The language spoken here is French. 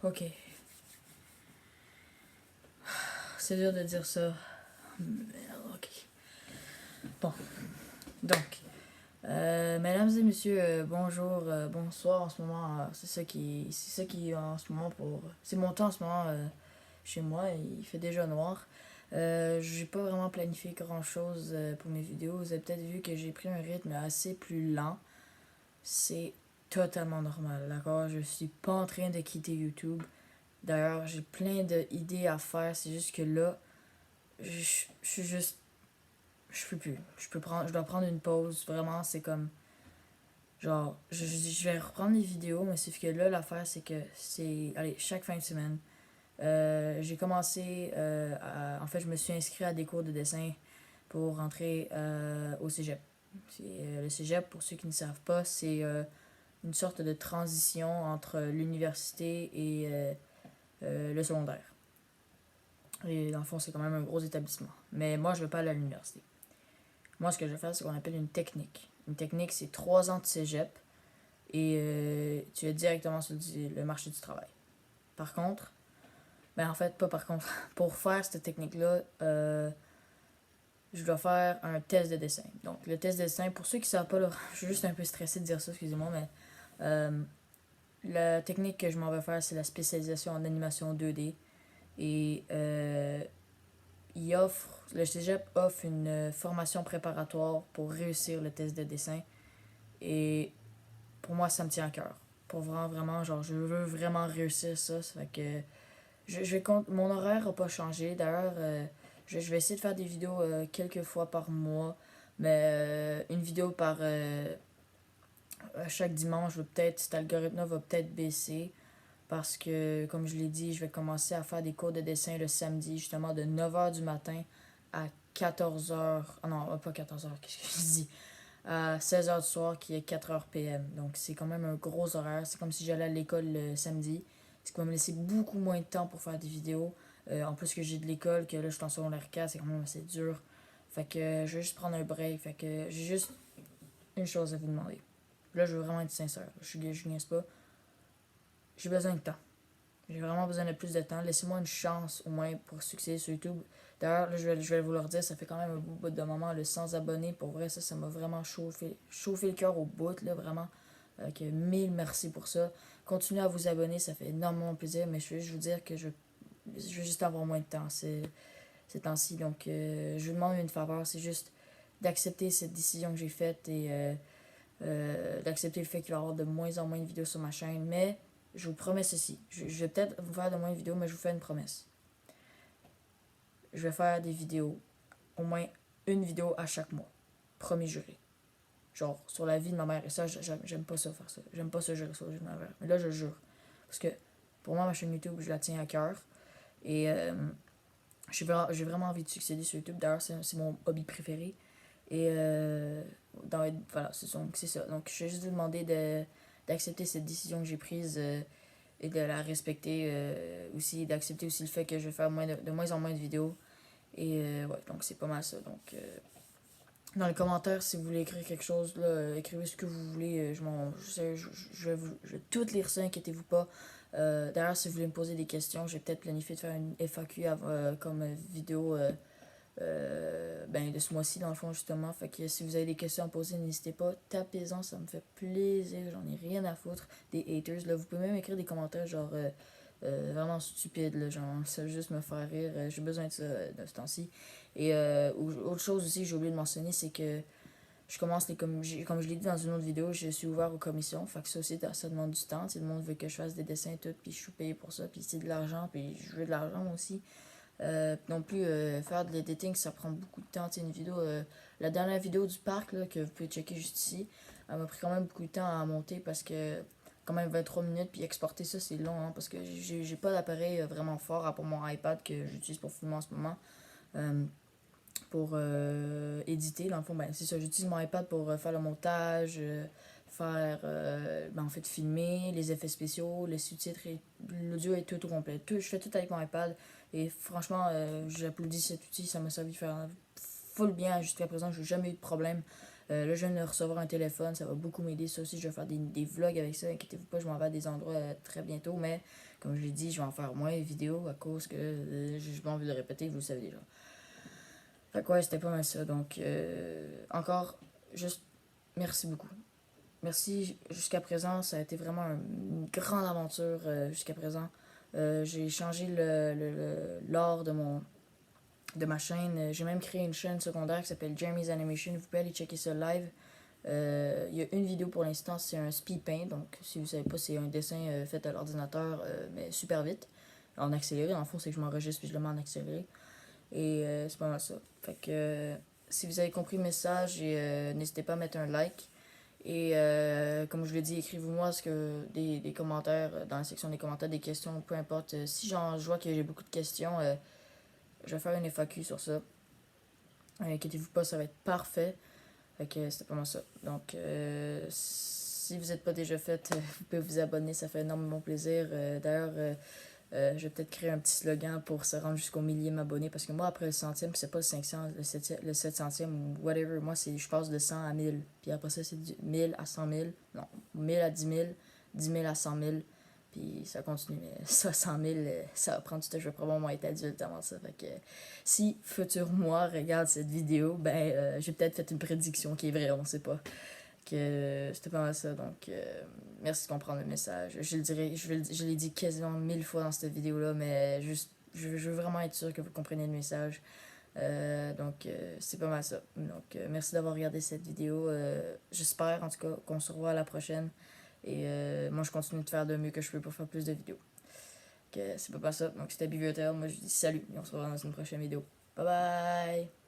Ok. C'est dur de dire ça. Ok. Bon. Donc. Mesdames et messieurs, bonjour, bonsoir en ce moment. C'est ça qui en ce moment pour. C'est mon temps en ce moment chez moi. Il fait déjà noir. J'ai pas vraiment planifié grand chose pour mes vidéos. Vous avez peut-être vu que j'ai pris un rythme assez plus lent. C'est totalement normal, d'accord? Je suis pas en train de quitter YouTube. D'ailleurs, j'ai plein d'idées à faire. C'est juste que là, je suis juste. Je peux plus. Je dois prendre une pause. Vraiment, c'est comme. Genre, je vais reprendre les vidéos, mais sauf que là, l'affaire, c'est que c'est. Allez, chaque fin de semaine. J'ai commencé. En fait, je me suis inscrit à des cours de dessin pour rentrer au cégep. Le cégep, pour ceux qui ne savent pas, c'est une sorte de transition entre l'université et le secondaire. Et dans le fond, c'est quand même un gros établissement. Mais moi, je ne vais pas aller à l'université. Moi, ce que je vais faire, c'est ce qu'on appelle une technique. Une technique, c'est 3 ans de cégep et tu es directement sur le marché du travail. Par contre, ben en fait, pas par contre, pour faire cette technique-là, je dois faire un test de dessin. Donc, le test de dessin, pour ceux qui ne savent pas, là, je suis juste un peu stressé de dire ça, excusez-moi, mais la technique que je m'en vais faire, c'est la spécialisation en animation 2D. Et le cégep offre une formation préparatoire pour réussir le test de dessin. Et pour moi, ça me tient à cœur. Pour vraiment, genre, je veux vraiment réussir ça. Ça fait que mon horaire n'a pas changé. D'ailleurs, je vais essayer de faire des vidéos quelques fois par mois. Mais une vidéo par chaque dimanche, cet algorithme va peut-être baisser. Parce que, comme je l'ai dit, je vais commencer à faire des cours de dessin le samedi, justement, de 9h du matin à 14h. Ah non, pas 14h, qu'est-ce que je dis? À 16h du soir, qui est 4h PM. Donc, c'est quand même un gros horaire. C'est comme si j'allais à l'école le samedi. Ce qui va me laisser beaucoup moins de temps pour faire des vidéos. En plus que j'ai de l'école, que là, je suis en secondaire 4, c'est quand même assez dur. Fait que je vais juste prendre un break. Fait que j'ai juste une chose à vous demander. Là, je veux vraiment être sincère. Je niaise pas. J'ai besoin de temps. J'ai vraiment besoin de plus de temps. Laissez-moi une chance au moins pour succéder sur YouTube. D'ailleurs, là, je vais vous le redire, ça fait quand même un bout de moment, le 100 abonnés. Pour vrai, ça m'a vraiment chauffé le cœur au bout, là, vraiment. Que mille merci pour ça. Continuez à vous abonner, ça fait énormément plaisir. Mais je veux juste vous dire que je veux juste avoir moins de temps ces temps-ci. Donc, je vous demande une faveur, c'est juste d'accepter cette décision que j'ai faite et d'accepter le fait qu'il va y avoir de moins en moins de vidéos sur ma chaîne. Mais je vous promets ceci. Je vais peut-être vous faire de moins de vidéos, mais je vous fais une promesse. Je vais faire des vidéos, au moins une vidéo à chaque mois. Premier juré. Genre, sur la vie de ma mère. Et ça, j'aime pas ça faire ça. J'aime pas ça jurer sur la vie de ma mère. Mais là, je jure. Parce que pour moi, ma chaîne YouTube, je la tiens à cœur. Et j'ai vraiment envie de succéder sur YouTube. D'ailleurs, c'est mon hobby préféré. Et voilà, c'est ça. Donc, je vais juste vous demander d'accepter cette décision que j'ai prise et de la respecter aussi, d'accepter aussi le fait que je vais faire de moins en moins de vidéos. Et ouais, donc c'est pas mal ça. Donc, dans les commentaires, si vous voulez écrire quelque chose, là, écrivez ce que vous voulez. Je vais tout lire ça, inquiétez-vous pas. D'ailleurs, si vous voulez me poser des questions, j'ai peut-être planifié de faire une FAQ comme vidéo de ce mois-ci, dans le fond, justement. Fait que si vous avez des questions à poser, n'hésitez pas. Tapez-en, ça me fait plaisir. J'en ai rien à foutre des haters. Là. Vous pouvez même écrire des commentaires genre vraiment stupides, là, genre ça juste me faire rire. J'ai besoin de ça de ce temps-ci. Et autre chose aussi que j'ai oublié de mentionner, c'est que je commence comme je l'ai dit dans une autre vidéo, je suis ouvert aux commissions. Fait que ça aussi, ça demande du temps. Tout le monde veut que je fasse des dessins et tout, puis je suis payé pour ça, puis c'est de l'argent, puis je veux de l'argent aussi. Non plus, faire de l'editing, ça prend beaucoup de temps. Une vidéo, la dernière vidéo du parc là, que vous pouvez checker juste ici, elle m'a pris quand même beaucoup de temps à monter parce que quand même 23 minutes, puis exporter ça c'est long hein, parce que j'ai pas d'appareil vraiment fort à part mon iPad que j'utilise pour filmer en ce moment. Pour éditer, dans le fond, ben, c'est ça, j'utilise mon iPad pour faire le montage, en fait filmer, les effets spéciaux, les sous-titres, l'audio est tout au complet. Je fais tout avec mon iPad et franchement, j'applaudis cet outil, ça m'a servi de faire full bien jusqu'à présent, j'ai jamais eu de problème. Là, je viens de recevoir un téléphone, ça va beaucoup m'aider. Ça aussi, je vais faire des vlogs avec ça. Inquiétez-vous pas, je m'en vais à des endroits très bientôt. Mais Comme je l'ai dit, je vais en faire moins de vidéos à cause que j'ai pas envie de le répéter, vous le savez déjà. Fait que ouais, c'était pas mal ça. Donc, encore, juste merci beaucoup. Merci jusqu'à présent, ça a été vraiment une grande aventure jusqu'à présent. J'ai changé l'art de ma chaîne. J'ai même créé une chaîne secondaire qui s'appelle Jeremy's Animation. Vous pouvez aller checker ça live. Il y a une vidéo pour l'instant, c'est un speed paint. Donc, si vous savez pas, c'est un dessin fait à l'ordinateur, mais super vite. En accéléré, dans le fond, c'est que je m'enregistre puis je le mets en accéléré. Et c'est pas mal ça. Fait que si vous avez compris le message, n'hésitez pas à mettre un like. Et comme je l'ai dit, écrivez-moi des commentaires dans la section des commentaires, des questions, peu importe. Si je vois que j'ai beaucoup de questions, je vais faire une FAQ sur ça. Inquiétez-vous pas, ça va être parfait. Fait que c'était pas mal ça. Donc, si vous n'êtes pas déjà fait, vous pouvez vous abonner, ça fait énormément plaisir. D'ailleurs, je vais peut-être créer un petit slogan pour se rendre jusqu'au millième abonné. Parce que moi, après le centième, c'est pas le 500, le 700e ou whatever. Moi, je passe de 100 à 1000. Puis après ça, c'est 1000 à 100 000. Non, 1000 à 10 000. 10 000 à 100 000. Puis ça continue. Mais ça, 100 000, ça va prendre du temps. Je vais probablement être adulte avant ça. Fait que si futur moi regarde cette vidéo, ben, j'ai peut-être fait une prédiction qui est vraie, on sait pas. Que c'était pas mal ça. Donc, merci de comprendre le message. Je le dirai, je l'ai dit quasiment 1000 fois dans cette vidéo-là, mais juste, je veux vraiment être sûr que vous comprenez le message. Donc, c'est pas mal ça. Donc, merci d'avoir regardé cette vidéo. J'espère, en tout cas, qu'on se revoit à la prochaine. Et moi, je continue de faire de mieux que je peux pour faire plus de vidéos. Donc, c'est pas mal ça. Donc, c'était Beavertail. Moi, je dis salut et on se revoit dans une prochaine vidéo. Bye bye!